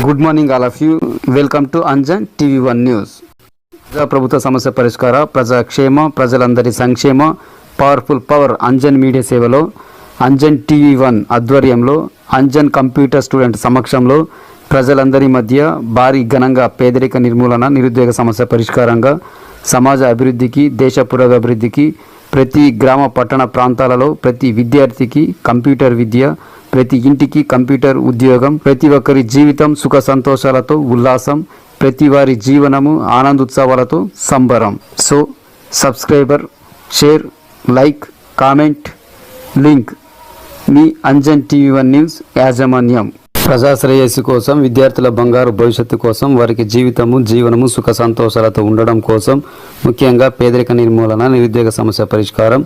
Good morning all of you. Welcome to Anjan TV one news. ప్రజా ప్రభుత్వ సమస్య పరిష్కార, ప్రజాక్షేమ, ప్రజలందరి సంక్షేమ, పవర్ఫుల్ పవర్ అంజన్ మీడియా సేవలో అంజన్ టీవీ1 ఆధ్వర్యంలో అంజన్ కంప్యూటర్ స్టూడెంట్ సమక్షంలో ప్రజలందరి మధ్య భారీ ఘనంగా పేదరిక నిర్మూలన, నిరుద్యోగ సమస్య పరిష్కారంగా, సమాజ అభివృద్ధికి, దేశ పురోగభివృద్ధికి ప్రతి గ్రామ పట్టణ ప్రాంతాలలో ప్రతి విద్యార్థికి కంప్యూటర్ విద్య, ప్రతి ఇంటికి కంప్యూటర్ ఉద్యోగం, ప్రతి ఒక్కరి జీవితం సుఖ సంతోషాలతో ఉల్లాసం, ప్రతి వారి జీవనము ఆనందోత్సవాలతో సంబరం. So subscriber, share, like, comment, link మీ అంజన్ టీవీ1 న్యూస్ యాజమాన్యం. ప్రజాశ్రేయస్సు కోసం, విద్యార్థుల బంగారు భవిష్యత్తు కోసం, వారికి జీవనము సుఖ సంతోషాలతో ఉండడం కోసం, ముఖ్యంగా పేదరిక నిర్మూలన, నిరుద్యోగ సమస్య పరిష్కారం,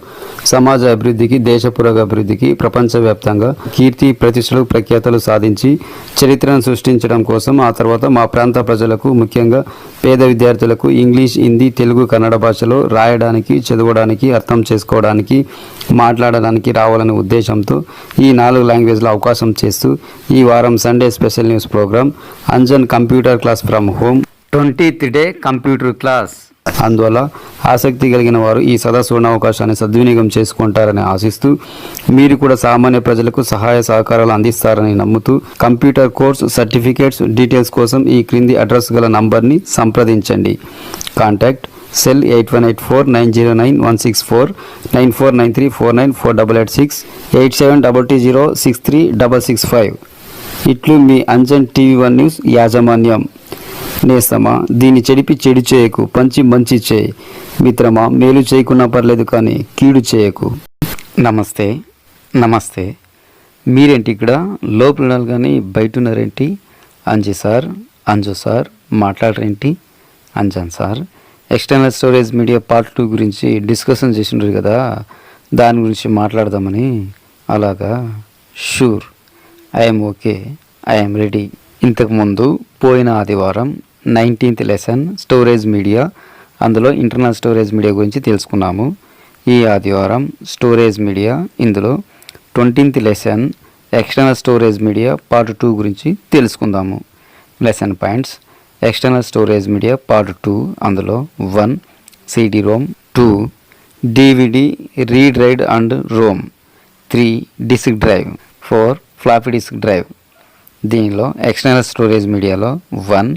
సమాజ అభివృద్ధికి, దేశ పురోగభివృద్ధికి, ప్రపంచవ్యాప్తంగా కీర్తి ప్రతిష్టలు ప్రఖ్యాతలు సాధించి చరిత్రను సృష్టించడం కోసం, ఆ తర్వాత మా ప్రాంత ప్రజలకు, ముఖ్యంగా పేద విద్యార్థులకు ఇంగ్లీష్, హిందీ, తెలుగు, కన్నడ భాషలో రాయడానికి, చదవడానికి, అర్థం చేసుకోవడానికి, మాట్లాడడానికి రావాలనే ఉద్దేశంతో ఈ 4 లాంగ్వేజ్లో అవకాశం చేస్తూ ఈ వారం Sunday special news program Anjan computer class from home 20th day computer class. అందువల్ల ఆసక్తి కలిగిన వారు ఈ సదస్సు అవకాశాన్ని సద్వినియోగం చేసుకుంటారని ఆశిస్తూ, మీరు కూడా సామాన్య ప్రజలకు సహాయ సహకారాలు అందిస్తారని నమ్ముతూ, కంప్యూటర్ కోర్స్ సర్టిఫికేట్స్ డీటెయిల్స్ కోసం ఈ క్రింది అడ్రస్ గల నంబర్ని సంప్రదించండి. Contact cell 8184909164 9493494886 8722063665. ఇట్లు మీ అంజన్ టీవీ1 న్యూస్ యాజమాన్యం. నేస్తమా దీన్ని చెడిపి చెడు చేయకు, పంచి మంచి చేయి. మిత్రమా మేలు చేయకున్నా పర్లేదు కానీ కీడు చేయకు. నమస్తే నమస్తే. మీరేంటి ఇక్కడ లోపల ఉన్నారు కానీ బయట ఉన్నారేంటి? అంజు సార్ మాట్లాడరేంటి? Anjan sir external storage media part 2 గురించి డిస్కషన్ చేసినారు కదా, దాని గురించి మాట్లాడదామని. అలాగా, sure, I'm okay, I'm ready. ఇంతకుముందు పోయిన ఆదివారం 19th లెసన్ స్టోరేజ్ మీడియా, అందులో ఇంటర్నల్ స్టోరేజ్ మీడియా గురించి తెలుసుకున్నాము. ఈ ఆదివారం స్టోరేజ్ మీడియా, ఇందులో 20th lesson external storage media part 2 గురించి తెలుసుకుందాము. Lesson points: external storage media part 2, అందులో 1 CD-ROM, 2 DVD read write and Rome, 3 disk drive, 4 floppy disk drive. దీనిలో ఎక్స్టర్నల్ స్టోరేజ్ మీడియాలో 1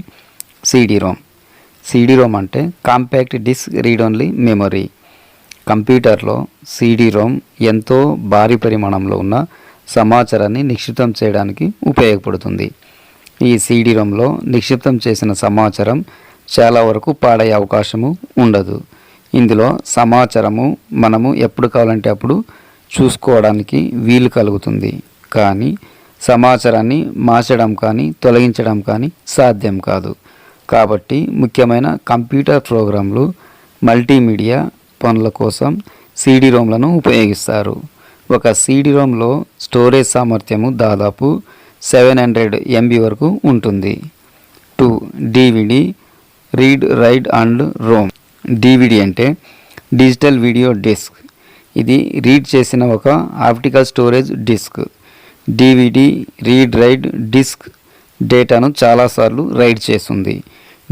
CD-ROM అంటే compact disk read only memory. కంప్యూటర్లో CD-ROM ఎంతో భారీ పరిమాణంలో ఉన్న సమాచారాన్ని నిక్షిప్తం చేయడానికి ఉపయోగపడుతుంది. ఈ CD-ROMలో నిక్షిప్తం చేసిన సమాచారం చాలా వరకు పాడయ్యే అవకాశము ఉండదు. ఇందులో సమాచారము మనము ఎప్పుడు కావాలంటే అప్పుడు చూసుకోవడానికి వీలు కలుగుతుంది. కానీ సమాచారాన్ని మార్చడం కానీ తొలగించడం కానీ సాధ్యం కాదు. కాబట్టి ముఖ్యమైన కంప్యూటర్ ప్రోగ్రాంలు, మల్టీమీడియా పనుల కోసం CD-ROMలను ఉపయోగిస్తారు. ఒక CD-ROMలో స్టోరేజ్ సామర్థ్యము దాదాపు 700 MB వరకు ఉంటుంది. 2 DVD read write and ROM. DVD అంటే డిజిటల్ వీడియో డిస్క్. ఇది రీడ్ చేసిన ఒక optical storage disc. DVD read write disc డేటాను చాలాసార్లు రైడ్ చేస్తుంది.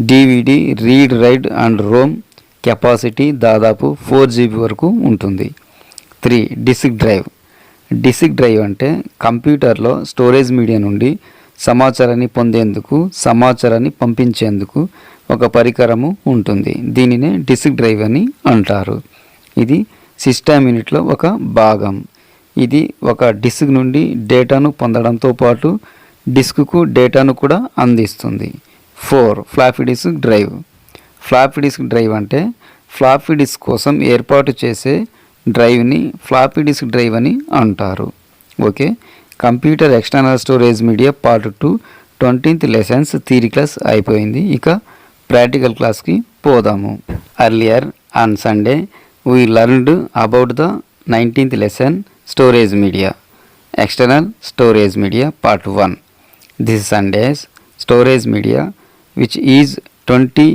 DVD read write and ROM capacity దాదాపు 4 GB వరకు ఉంటుంది. 3 డిస్క్ డ్రైవ్. డిస్క్ డ్రైవ్ అంటే కంప్యూటర్లో స్టోరేజ్ మీడియా నుండి సమాచారాన్ని పొందేందుకు, సమాచారాన్ని పంపించేందుకు ఒక పరికరము ఉంటుంది. దీనినే డిస్క్ డ్రైవ్ అని అంటారు. ఇది సిస్టమ్ యూనిట్లో ఒక భాగం. ఇది ఒక డిస్క్ నుండి డేటాను పొందడంతో పాటు డిస్క్కు డేటాను కూడా అందిస్తుంది. 4 floppy disk drive. Floppy disk drive అంటే ఫ్లాపీ డిస్క్ కోసం ఏర్పాటు చేసే డ్రైవ్ని ఫ్లాపీ డిస్క్ డ్రైవ్ అని అంటారు. Okay, computer external storage media part 2 20th lessons theory class అయిపోయింది. ఇక ప్రాక్టికల్ క్లాస్కి పోదాము. Earlier on Sunday we learned about the 19th lesson storage media, external storage media part 1. This Sunday's storage media which is 20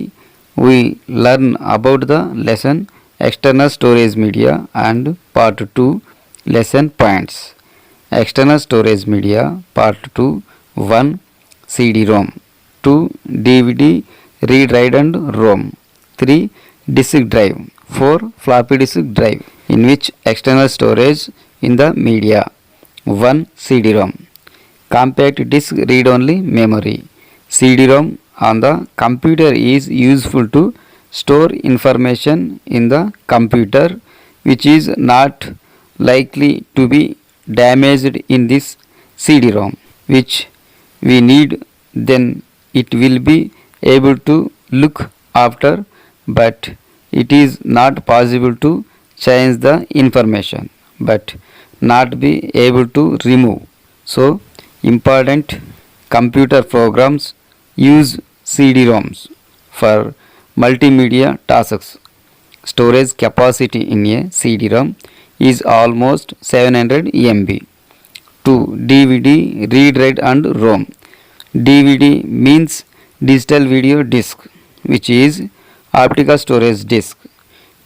we learn about the lesson external storage media and part 2 lesson points. External storage media part 2 1 CD-ROM. 2 DVD read write and ROM, 3 disk drive, 4 floppy disk drive in which external storage in the media, 1 CD-ROM. Compact disk read only memory. CD-ROM on the computer is useful to store information in the computer which is not likely to be damaged in this CD-ROM which we need, then it will be able to look after, but it is not possible to change the information but not be able to remove. So important computer programs use CD-ROMs for multimedia tasks. Storage capacity in a CD-ROM is almost 700 MB. 2 DVD read write and ROM. DVD means digital video disc which is optical storage disc.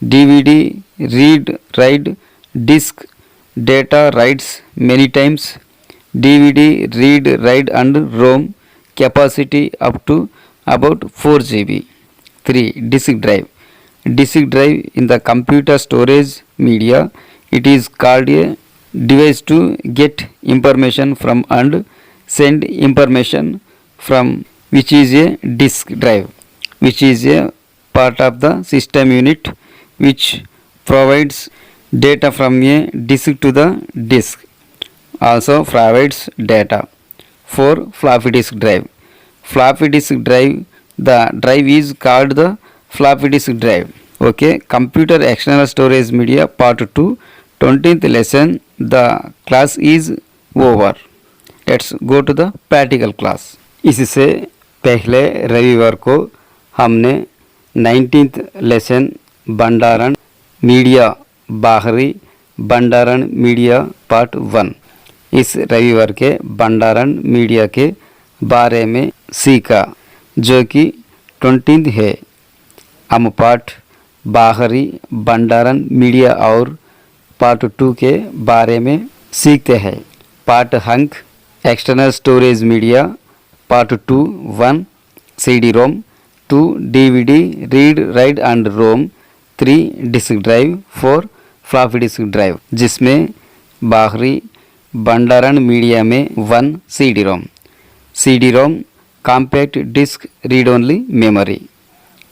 DVD read write disc data writes many times. DVD read write and ROM capacity up to about 4 GB. 3 disk drive. Disk drive in the computer storage media. It is called a device to get information from and send information from, which is a disk drive, which is a part of the system unit which provides data from a disk to the disk, also provides data. 4 floppy disk drive. Floppy disk drive, the drive is called the floppy disk drive. Okay, computer external storage media part 2, 20th lesson. The class is over. Let's go to the practical class. इससे पहले रविवार को हमने 19th lesson भंडारण media बाहरी भंडारण media part 1, इस रविवार के भंडारण मीडिया के बारे में सीखा जो कि 20th है। हम पार्ट बाहरी भंडारण मीडिया और पार्ट 2 के बारे में सीखते हैं। Part hunk external storage media part 2 1 CD-ROM, 2 DVD read write and ROM, 3 disk drive, 4 floppy disk drive, जिसमें बाहरी भंडारण मीडिया में 1 CD-ROM. CD-ROM compact disc read only memory.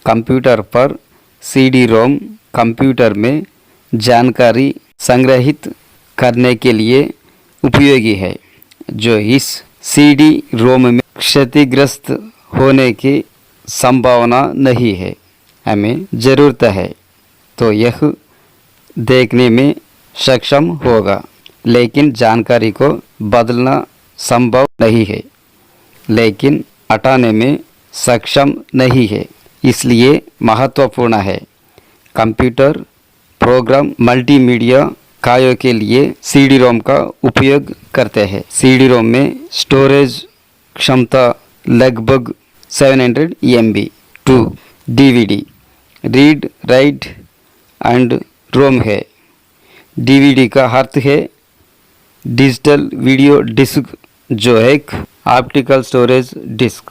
Computer पर CD-ROM कंप्यूटर में जानकारी संग्रहित करने के लिए उपयोगी है जो इस CD-ROM में क्षतिग्रस्त होने की संभावना नहीं है। हमें ज़रूरत है तो यह देखने में सक्षम होगा, लेकिन जानकारी को बदलना संभव नहीं है, लेकिन हटाने में सक्षम नहीं है, इसलिए महत्वपूर्ण है। कंप्यूटर प्रोग्राम मल्टीमीडिया कार्यों के लिए CD-ROM का उपयोग करते हैं। CD-ROM में स्टोरेज क्षमता लगभग 700 MB. 2 DVD read write and ROM है। DVD का अर्थ है डिजिटल वीडियो डिस्क जो एक optical storage disc.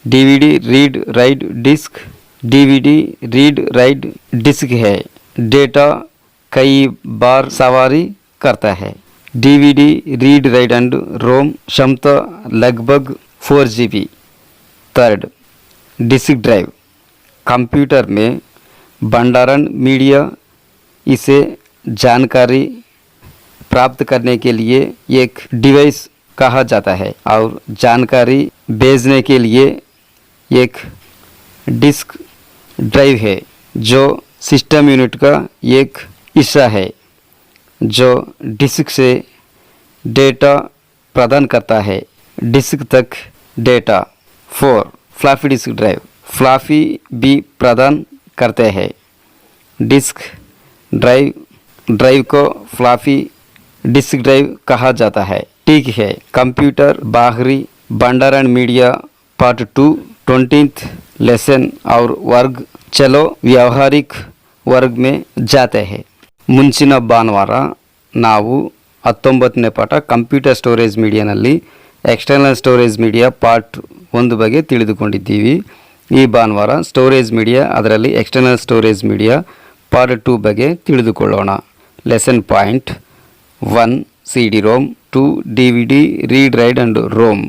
DVD read write disc, DVD read write disc है, डेटा कई बार सवारी करता है। DVD read write and ROM क्षमता लगभग 4 GB. 3 डिस्क ड्राइव कंप्यूटर में भंडारण मीडिया, इसे जानकारी प्राप्त करने के लिए एक डिवाइस कहा जाता है और जानकारी भेजने के लिए एक डिस्क ड्राइव है जो सिस्टम यूनिट का एक हिस्सा है जो डिस्क से डेटा प्रदान करता है डिस्क तक data. 4 floppy disk drive floppy भी प्रदान करते हैं। डिस्क ड्राइव को फ्लॉपी डिस्क ड्राइव कहा जाता है। ठीक है, कंप्यूटर बाहरी भंडारण मीडिया पार्ट 2 20th लेसन और वर्ग। चलो व्यावहारिक वर्ग में जाते हैं। ಮುಂಚಿನ ಭಾನುವಾರ ನಾವು 19ನೇ ಪಾಠ ಕಂಪ್ಯೂಟರ್ ಸ್ಟೋರೇಜ್ ಮೀಡಿಯಾನಲ್ಲಿ ಎಕ್ಸ್ಟರ್ನಲ್ ಸ್ಟೋರೇಜ್ ಮೀಡಿಯಾ ಪಾರ್ಟ್ ಒಂದು ಬಗ್ಗೆ ತಿಳಿದುಕೊಂಡಿದ್ದೀವಿ. ಈ ಭಾನುವಾರ ಸ್ಟೋರೇಜ್ ಮೀಡಿಯಾ, ಅದರಲ್ಲಿ ಎಕ್ಸ್ಟರ್ನಲ್ ಸ್ಟೋರೇಜ್ ಮೀಡಿಯಾ ಪಾರ್ಟ್ 2 ಬಗ್ಗೆ ತಿಳಿದುಕೊಳ್ಳೋಣ. Lesson point 1 CD ROM, 2 DVD read write and ROM,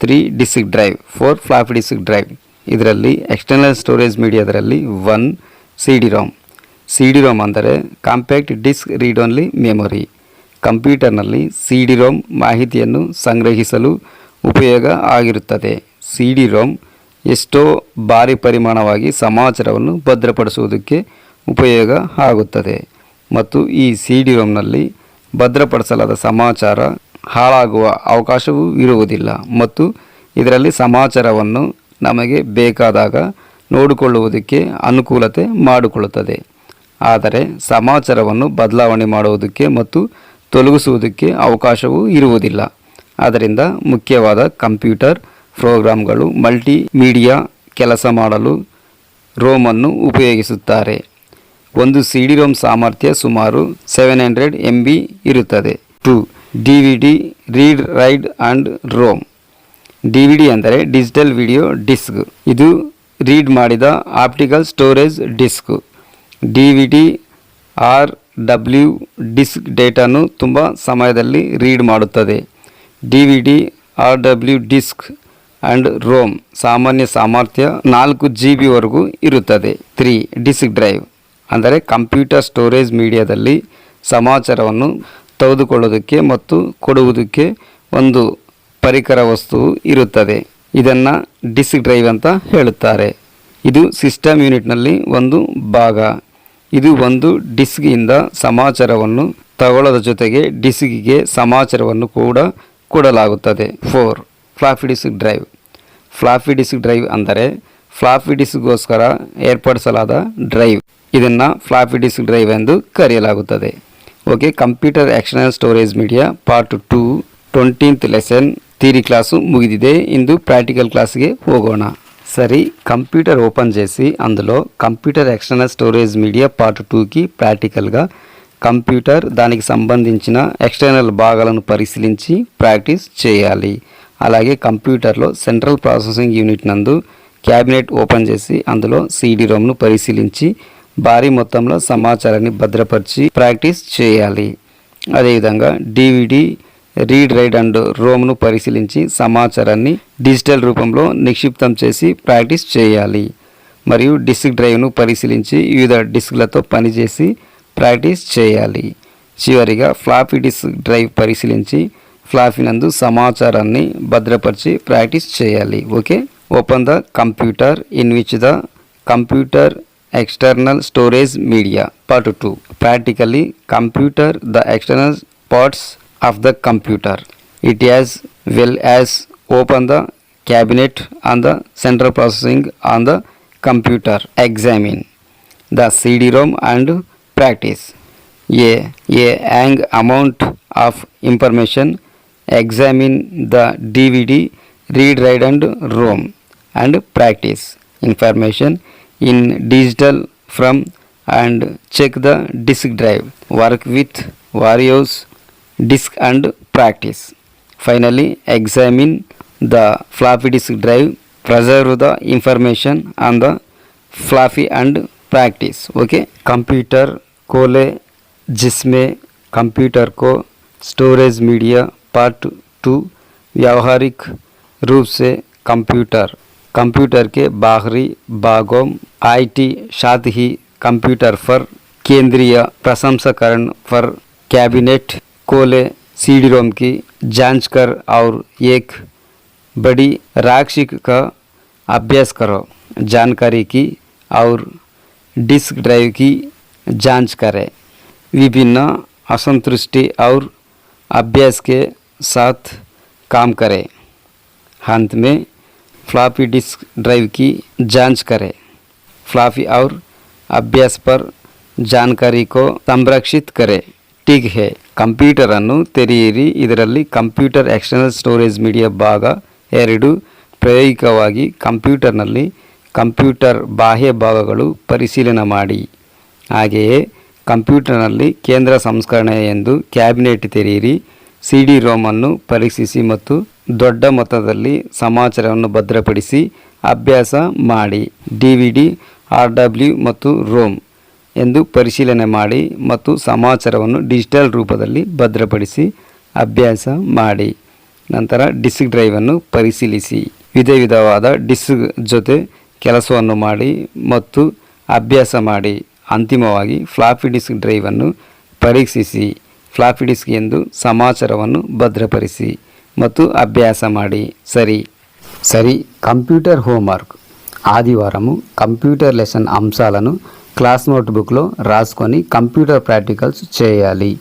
3 disk drive, 4 floppy disk drive. ಇದರಲ್ಲಿ ಎಕ್ಸ್ಟರ್ನಲ್ ಸ್ಟೋರೇಜ್ ಮೀಡಿಯಾದರಲ್ಲಿ 1 CD ROM. CD ROM ಅಂದರೆ compact disc read only memory. ಕಂಪ್ಯೂಟರ್ನಲ್ಲಿ CD ROM ಮಾಹಿತಿಯನ್ನು ಸಂಗ್ರಹಿಸಲು ಉಪಯೋಗ ಆಗಿರುತ್ತದೆ. CD ROM ಎಷ್ಟೋ ಭಾರಿ ಪರಿಮಾಣವಾಗಿ ಸಮಾಚಾರವನ್ನು ಭದ್ರಪಡಿಸುವುದಕ್ಕೆ ಉಪಯೋಗ ಆಗುತ್ತದೆ ಮತ್ತು ಈ CD ROMನಲ್ಲಿ ಭದ್ರಪಡಿಸಲಾದ ಸಮಾಚಾರ ಹಾಳಾಗುವ ಅವಕಾಶವೂ ಇರುವುದಿಲ್ಲ ಮತ್ತು ಇದರಲ್ಲಿ ಸಮಾಚಾರವನ್ನು ನಮಗೆ ಬೇಕಾದಾಗ ನೋಡಿಕೊಳ್ಳುವುದಕ್ಕೆ ಅನುಕೂಲತೆ ಮಾಡಿಕೊಳ್ಳುತ್ತದೆ. ಆದರೆ ಸಮಾಚಾರವನ್ನು ಬದಲಾವಣೆ ಮಾಡುವುದಕ್ಕೆ ಮತ್ತು ತೊಲಗಿಸುವುದಕ್ಕೆ ಅವಕಾಶವೂ ಇರುವುದಿಲ್ಲ. ಆದ್ದರಿಂದ ಮುಖ್ಯವಾದ ಕಂಪ್ಯೂಟರ್ ಪ್ರೋಗ್ರಾಂಗಳು ಮಲ್ಟಿಮೀಡಿಯಾ ಕೆಲಸ ಮಾಡಲು ರೋಮನ್ನು ಉಪಯೋಗಿಸುತ್ತಾರೆ. ಒಂದು CD ROM ಸಾಮರ್ಥ್ಯ ಸುಮಾರು 700 MB ಇರುತ್ತದೆ. 2 DVD read write and ROM. DVD ಅಂದರೆ ಡಿಜಿಟಲ್ ವಿಡಿಯೋ ಡಿಸ್ಕ್. ಇದು ರೀಡ್ ಮಾಡಿದ optical storage disc. DVD RW disc ಡೇಟಾನು ತುಂಬ ಸಮಯದಲ್ಲಿ ರೀಡ್ ಮಾಡುತ್ತದೆ. DVD RW disc and ROM ಸಾಮಾನ್ಯ ಸಾಮರ್ಥ್ಯ 4 GB ವರೆಗೂ ಇರುತ್ತದೆ. 3 ಡಿಸ್ಕ್ ಡ್ರೈವ್ ಅಂದರೆ ಕಂಪ್ಯೂಟರ್ ಸ್ಟೋರೇಜ್ ಮೀಡಿಯಾದಲ್ಲಿ ಸಮಾಚಾರವನ್ನು ತೆಗೆದುಕೊಳ್ಳುವುದಕ್ಕೆ ಮತ್ತು ಕೊಡುವುದಕ್ಕೆ ಒಂದು ಪರಿಕರ ವಸ್ತುವು ಇರುತ್ತದೆ. ಇದನ್ನು ಡಿಸ್ಕ್ ಡ್ರೈವ್ ಅಂತ ಹೇಳುತ್ತಾರೆ. ಇದು ಸಿಸ್ಟಮ್ ಯೂನಿಟ್ನಲ್ಲಿ ಒಂದು ಭಾಗ. ಇದು ಒಂದು ಡಿಸ್ಕ್ಗಿಂದ ಸಮಾಚಾರವನ್ನು ತಗೊಳ್ಳೋದ ಜೊತೆಗೆ ಡಿಸ್ಕ್ಗೆ ಸಮಾಚಾರವನ್ನು ಕೂಡ ಕೊಡಲಾಗುತ್ತದೆ. 4 floppy disk drive. Floppy disk drive ಅಂದರೆ ಫ್ಲಾಪಿ ಡಿಸ್ಕ್ಗೋಸ್ಕರ ಏರ್ಪಡಿಸಲಾದ ಡ್ರೈವ್. ಇದನ್ನು ಫ್ಲಾಪಿ ಡಿಸ್ಕ್ ಡ್ರೈವ್ ಎಂದು ಕರೆಯಲಾಗುತ್ತದೆ. Okay, computer external storage media part 2 20th lesson theory class ముగిదిదే. ఇందు ప్రాక్టికల్ క్లాస్కి పోగోణ. సరే, కంప్యూటర్ ఓపెన్ చేసి అందులో computer external storage media part 2కి ప్రాక్టికల్గా కంప్యూటర్ దానికి సంబంధించిన ఎక్స్టర్నల్ భాగాలను పరిశీలించి ప్రాక్టీస్ చేయాలి. అలాగే కంప్యూటర్లో సెంట్రల్ ప్రాసెసింగ్ యూనిట్ నందు క్యాబినెట్ ఓపెన్ చేసి అందులో CD ROMను పరిశీలించి భారీ మొత్తంలో సమాచారాన్ని భద్రపరిచి ప్రాక్టీస్ చేయాలి. అదేవిధంగా DVD రీడ్ రైట్ అండ్ రోమ్ను పరిశీలించి సమాచారాన్ని డిజిటల్ రూపంలో నిక్షిప్తం చేసి ప్రాక్టీస్ చేయాలి. మరియు డిస్క్ డ్రైవ్ను పరిశీలించి వివిధ డిస్క్లతో పనిచేసి ప్రాక్టీస్ చేయాలి. చివరిగా ఫ్లాపీ డిస్క్ డ్రైవ్ పరిశీలించి ఫ్లాపీ నందు సమాచారాన్ని భద్రపరిచి ప్రాక్టీస్ చేయాలి. Okay, open the computer in which the computer external storage media part 2. Practically computer the external parts of the computer. It as well as open the cabinet on the central processing on the computer. Examine the CD ROM and practice. A hang amount of information. Examine the DVD read write and ROM and practice information in digital from and check the disk drive. Work with various disk and practice. Finally, examine the floppy disk drive. Preserve the information on the floppy and practice. Okay, computer खोले जिसमें computer को storage media part 2 व्यावहारिक रूप से computer के बाहरी भागों IT साथ ही कंप्यूटर पर केंद्रीय प्रसंस्करण पर कैबिनेट खोले CD ROM की जांच कर और एक बड़ी राशि का अभ्यास करो. जानकारी की और डिस्क ड्राइव की जांच करें. विभिन्न असंतुष्टि और अभ्यास के साथ काम करें. अंत में फ्लॉपी डिस्क ड्राइव की जांच करें. फ्लॉपी और अभ्यास पर जानकारी को संरक्षित करें. ठीक है, ಕಂಪ್ಯೂಟರ್ ಅನ್ನು ತೆರೆಯಿರಿ. ಇದರಲ್ಲಿ ಕಂಪ್ಯೂಟರ್ ಎಕ್ಸ್ಟರ್ನಲ್ ಸ್ಟೋರೇಜ್ ಮೀಡಿಯಾ ಭಾಗ 2 ಪ್ರಾಯೋಗಿಕವಾಗಿ ಕಂಪ್ಯೂಟರ್ನಲ್ಲಿ ಕಂಪ್ಯೂಟರ್ ಬಾಹ್ಯ ಭಾಗಗಳು ಪರಿಶೀಲನೆ ಮಾಡಿ. ಹಾಗೆಯೇ ಕಂಪ್ಯೂಟರ್ನಲ್ಲಿ ಕೇಂದ್ರ ಸಂಸ್ಕರಣೆ ಎಂದು ಕ್ಯಾಬಿನೆಟ್ ತೆರೆಯಿರಿ. CD ROM ಅನ್ನು ಪರೀಕ್ಷಿಸಿ ಮತ್ತು ದೊಡ್ಡ ಮೊತ್ತದಲ್ಲಿ ಸಮಾಚಾರವನ್ನು ಭದ್ರಪಡಿಸಿ ಅಭ್ಯಾಸ ಮಾಡಿ. DVD, RW ಮತ್ತು ROM ಎಂದು ಪರಿಶೀಲನೆ ಮಾಡಿ ಮತ್ತು ಸಮಾಚಾರವನ್ನು ಡಿಜಿಟಲ್ ರೂಪದಲ್ಲಿ ಭದ್ರಪಡಿಸಿ ಅಭ್ಯಾಸ ಮಾಡಿ. ನಂತರ ಡಿಸ್ಕ್ ಡ್ರೈವನ್ನು ಪರಿಶೀಲಿಸಿ. ವಿಧವಾದ ಡಿಸ್ಕ್ ಜೊತೆ ಕೆಲಸವನ್ನು ಮಾಡಿ ಮತ್ತು ಅಭ್ಯಾಸ ಮಾಡಿ. ಅಂತಿಮವಾಗಿ ಫ್ಲಾಪಿ ಡಿಸ್ಕ್ ಡ್ರೈವನ್ನು ಪರೀಕ್ಷಿಸಿ. ಫ್ಲಾಪಿ ಡಿಸ್ಕ್ ಎಂದು సమాచారವನ್ನು భద్రపరిచి ಮತ್ತು అభ్యాಸ ಮಾಡಿ. సరి కంప్యూటర్ హోంవర్క్. ఆదివారము కంప్యూటర్ లెసన్ అంశాలను క్లాస్ నోట్బుక్లో రాసుకొని కంప్యూటర్ ప్రాక్టికల్స్ చేయాలి.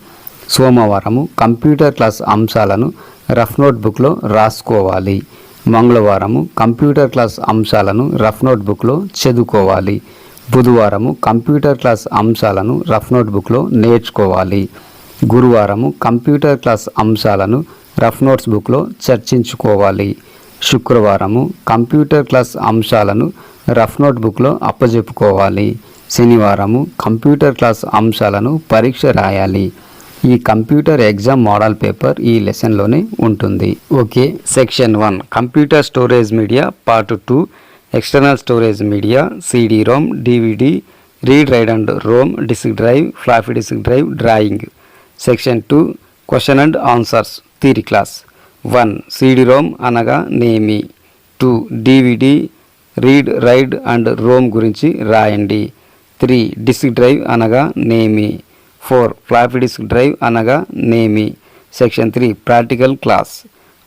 సోమవారము కంప్యూటర్ క్లాస్ అంశాలను రఫ్ నోట్బుక్లో రాసుకోవాలి. మంగళవారము కంప్యూటర్ క్లాస్ అంశాలను రఫ్ నోట్బుక్లో చదువుకోవాలి. బుధవారము కంప్యూటర్ క్లాస్ అంశాలను రఫ్ నోట్బుక్లో నేర్చుకోవాలి. గురువారము కంప్యూటర్ క్లాస్ అంశాలను రఫ్ నోట్స్ బుక్లో చర్చించుకోవాలి. శుక్రవారము కంప్యూటర్ క్లాస్ అంశాలను రఫ్ నోట్ బుక్లో అప్పజెప్పుకోవాలి. శనివారము కంప్యూటర్ క్లాస్ అంశాలను పరీక్ష రాయాలి. ఈ కంప్యూటర్ ఎగ్జామ్ మోడల్ పేపర్ ఈ లెసన్లోనే ఉంటుంది. Okay, section 1 computer storage media part 2 external storage media CD-ROM, DVD, read write and ROM, disk drive, floppy disk drive, drawing. Section 2 question and answers theory class. 1 CD-ROM అనగా నేమి. 2 DVD, read write and Rome గురించి రాయండి. 3 disk drive అనగా నేమి. 4 floppy disk drive అనగా నేమి. Section 3 practical class.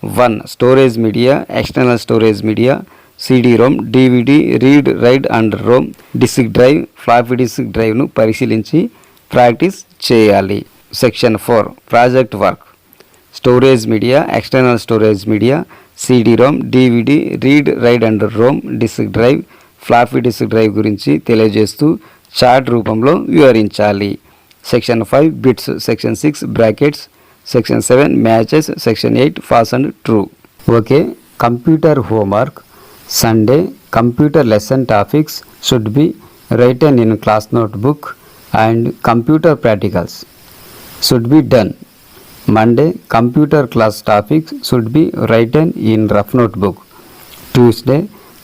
1 storage media, external storage media, CD-ROM, DVD, read write and ROM, disk drive, floppy disk డ్రైవ్ను పరిశీలించి ప్రాక్టీస్ చేయాలి. Section 4 project work. Storage media, external storage media, CD-ROM, DVD, read write and ROM, disk drive, floppy disk drive గురించి తెలియజేస్తూ chart రూపంలో వివరించాలి. Section 5 bits. Section 6 brackets. Section 7 matches. Section 8 false and true. Okay, computer homework. Sunday, computer lesson topics should be written in class notebook and computer practicals should be done. Monday, computer class topics should be written in rough notebook. Tuesday,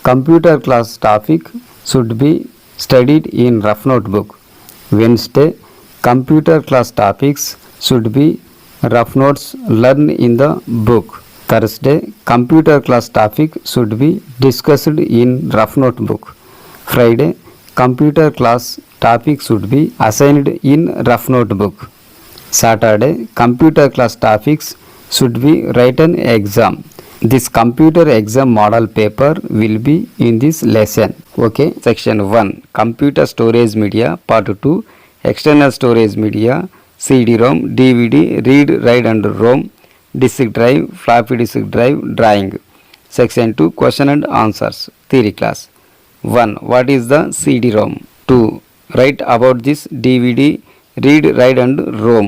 computer class topic should be studied in rough notebook. Wednesday, computer class topics should be rough notes learned in the book. Thursday, computer class topic should be discussed in rough notebook. Friday, computer class topic should be assigned in rough notebook. Saturday, computer class topics should be written exam. This computer exam model paper will be in this lesson. Okay, section 1 computer storage media part 2 external storage media CD-ROM, DVD, read, write and ROM, disk drive, floppy disk drive, drawing. Section 2 question and answers theory class. 1 what is the CD-ROM? 2 write about this DVD, read, write and ROM.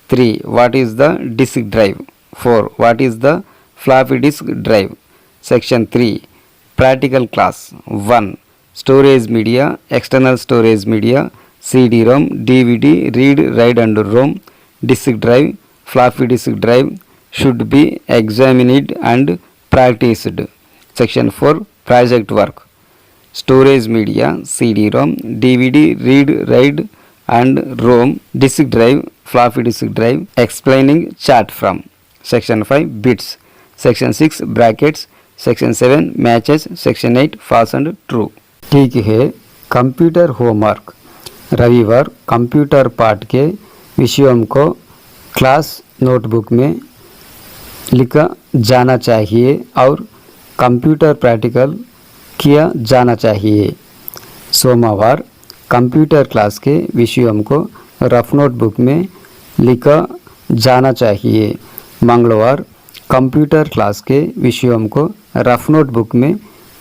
3 what is the disk drive? 4 what is the floppy disk drive? Section 3 practical class. 1 storage media, external storage media, CD-ROM, DVD, read, write and ROM, disk drive, floppy disk drive should be examined and practiced. Section 4 project work. Storage media CD-ROM, DVD, read, write and ROM, disk drive, floppy disk drive. Explaining chart from. Section 5 bits. Section 6 brackets. Section 7 matches. Section 8 false and true. ठीक है, computer homework. रविवार computer पाठ के विषयों को class notebook में लिखा जाना चाहिए और कंप्यूटर प्रैक्टिकल किया जाना चाहिए. सोमवार कंप्यूटर क्लास के विषयों को रफ नोटबुक में लिखा जाना चाहिए. मंगलवार कंप्यूटर क्लास के विषयों को रफ नोटबुक में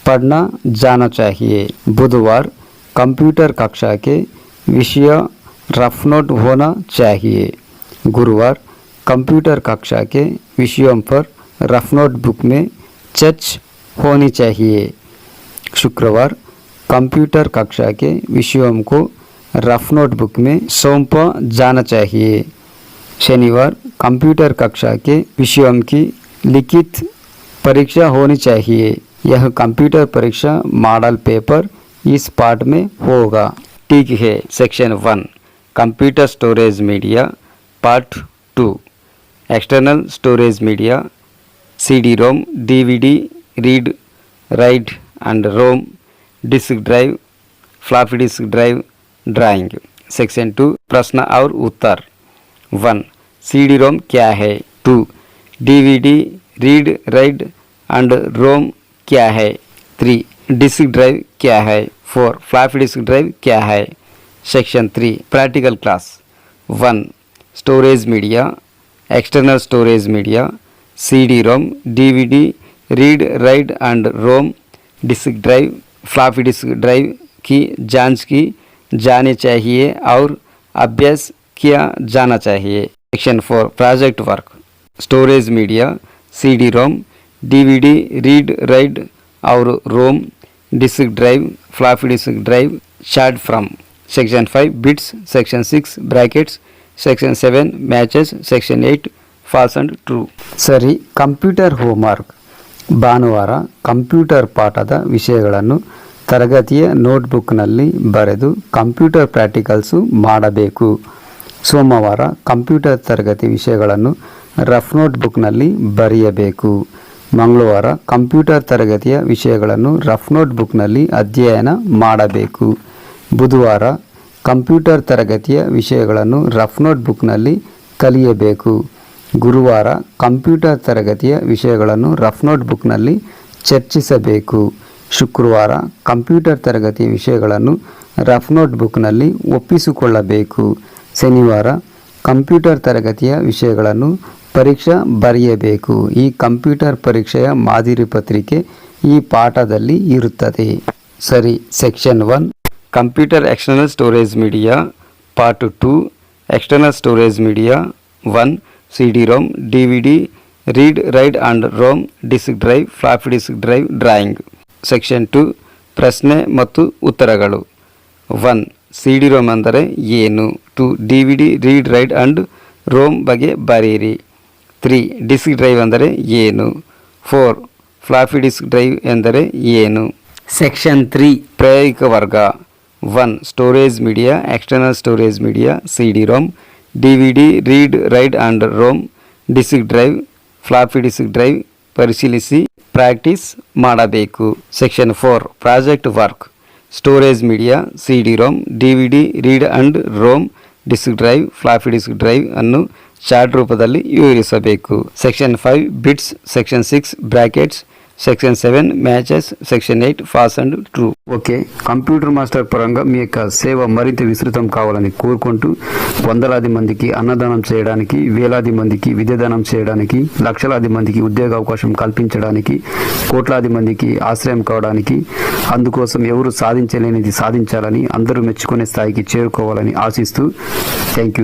पढ़ना जाना चाहिए. बुधवार कंप्यूटर कक्षा के विषय रफ नोट होना चाहिए. गुरुवार कंप्यूटर कक्षा के विषयों पर रफ नोट बुक में चर्च होनी चाहिए. शुक्रवार कंप्यूटर कक्षा के विषयों को रफ नोट बुक में सौंपा जाना चाहिए. शनिवार कंप्यूटर कक्षा के विषयों की लिखित परीक्षा होनी चाहिए। यह कंप्यूटर परीक्षा मॉडल पेपर इस पार्ट में होगा। ठीक है। Section 1 computer storage media part 2 external storage media CD ROM DVD read write and ROM disk drive floppy disk drive drawing. Section 2 प्रश्न और उत्तर। 1 CD रोम क्या है। 2 DVD रीड राइट एंड रोम क्या है। 3 डिस्क ड्राइव क्या है। 4 फ्लॉपी डिस्क ड्राइव क्या है। Section 3 practical class. 1 storage media external storage media CD ROM DVD read write and ROM disk drive floppy disk drive की जांच की जानी चाहिए और अभ्यास किया जाना चाहिए। Section 4 project work. Storage media CD ROM DVD read write और ROM disk drive floppy disk drive chart form. Section 5 bits. Section 6 brackets. Section 7 matches. Section 8 false and true. ಸರಿ. Computer homework. ಭಾನುವಾರ ಕಂಪ್ಯೂಟರ್ ಪಾಠದ ವಿಷಯಗಳನ್ನು ತರಗತಿಯ ನೋಟ್ಬುಕ್ನಲ್ಲಿ ಬರೆದು ಕಂಪ್ಯೂಟರ್ ಪ್ರಾಕ್ಟಿಕಲ್ಸು ಮಾಡಬೇಕು. ಸೋಮವಾರ ಕಂಪ್ಯೂಟರ್ ತರಗತಿ ವಿಷಯಗಳನ್ನು ರಫ್ ನೋಟ್ಬುಕ್ನಲ್ಲಿ ಬರೆಯಬೇಕು. ಮಂಗಳವಾರ ಕಂಪ್ಯೂಟರ್ ತರಗತಿಯ ವಿಷಯಗಳನ್ನು ರಫ್ ನೋಟ್ಬುಕ್ನಲ್ಲಿ ಅಧ್ಯಯನ ಮಾಡಬೇಕು. ಬುಧವಾರ ಕಂಪ್ಯೂಟರ್ ತರಗತಿಯ ವಿಷಯಗಳನ್ನು ರಫ್ ನೋಟ್ಬುಕ್ನಲ್ಲಿ ಕಲಿಯಬೇಕು. ಗುರುವಾರ ಕಂಪ್ಯೂಟರ್ ತರಗತಿಯ ವಿಷಯಗಳನ್ನು ರಫ್ ನೋಟ್ಬುಕ್ನಲ್ಲಿ ಚರ್ಚಿಸಬೇಕು. ಶುಕ್ರವಾರ ಕಂಪ್ಯೂಟರ್ ತರಗತಿಯ ವಿಷಯಗಳನ್ನು ರಫ್ ನೋಟ್ಬುಕ್ನಲ್ಲಿ ಒಪ್ಪಿಸಿಕೊಳ್ಳಬೇಕು. ಶನಿವಾರ ಕಂಪ್ಯೂಟರ್ ತರಗತಿಯ ವಿಷಯಗಳನ್ನು ಪರೀಕ್ಷಾ ಬರೆಯಬೇಕು. ಈ ಕಂಪ್ಯೂಟರ್ ಪರೀಕ್ಷೆಯ ಮಾದರಿ ಪತ್ರಿಕೆ ಈ ಪಾಠದಲ್ಲಿ ಇರುತ್ತದೆ. ಸರಿ. Section 1 computer external storage media part 2 external storage media 1 CD ROM DVD read write and ROM disk drive floppy disk drive drawing. Section 2 ಪ್ರಶ್ನೆ ಮತ್ತು ಉತ್ತರಗಳು. 1 CD रोम ಅಂದರೆ ಏನು. 2 DVD रीड राइट एंड रोम ಬಗ್ಗೆ ಬರೆಯಿರಿ. 3 डिस्क ड्राइव ಅಂದರೆ ಏನು. 4 ಫ್ಲಾಪಿ ಡಿಸ್ಕ್ ಡ್ರೈವ್ ಎಂದರೆ ಏನು. ಸೆಕ್ಷನ್ 3 ಪ್ರಾಯೋಗಿಕ ವರ್ಗ. 1 storage media external storage media CD ROM DVD read write and ROM disk drive floppy disk drive ಪರಿಶೀಲಿಸಿ ಪ್ರಾಕ್ಟೀಸ್ ಮಾಡಬೇಕು. Section 4 project work. Storage media CD ROM DVD read and ROM disk drive floppy disk drive ಅನ್ನು chart ರೂಪದಲ್ಲಿ ವಿವರಿಸಬೇಕು. Section 5 bits. Section 6 brackets. Section 7 matches. Section 8 false and true. Okay. Computer master పరంగా మీ యొక్క సేవ మరింత విస్తృతం కావాలని కోరుకుంటూ వందలాది మందికి అన్నదానం చేయడానికి, వేలాది మందికి విద్యాదానం చేయడానికి, లక్షలాది మందికి ఉద్యోగ అవకాశం కల్పించడానికి, కోట్లాది మందికి ఆశ్రయం కావడానికి, అందుకోసం ఎవరు సాధించలేనిది సాధించాలని, అందరూ మెచ్చుకునే స్థాయికి చేరుకోవాలని ఆశిస్తూ థ్యాంక్ యూ.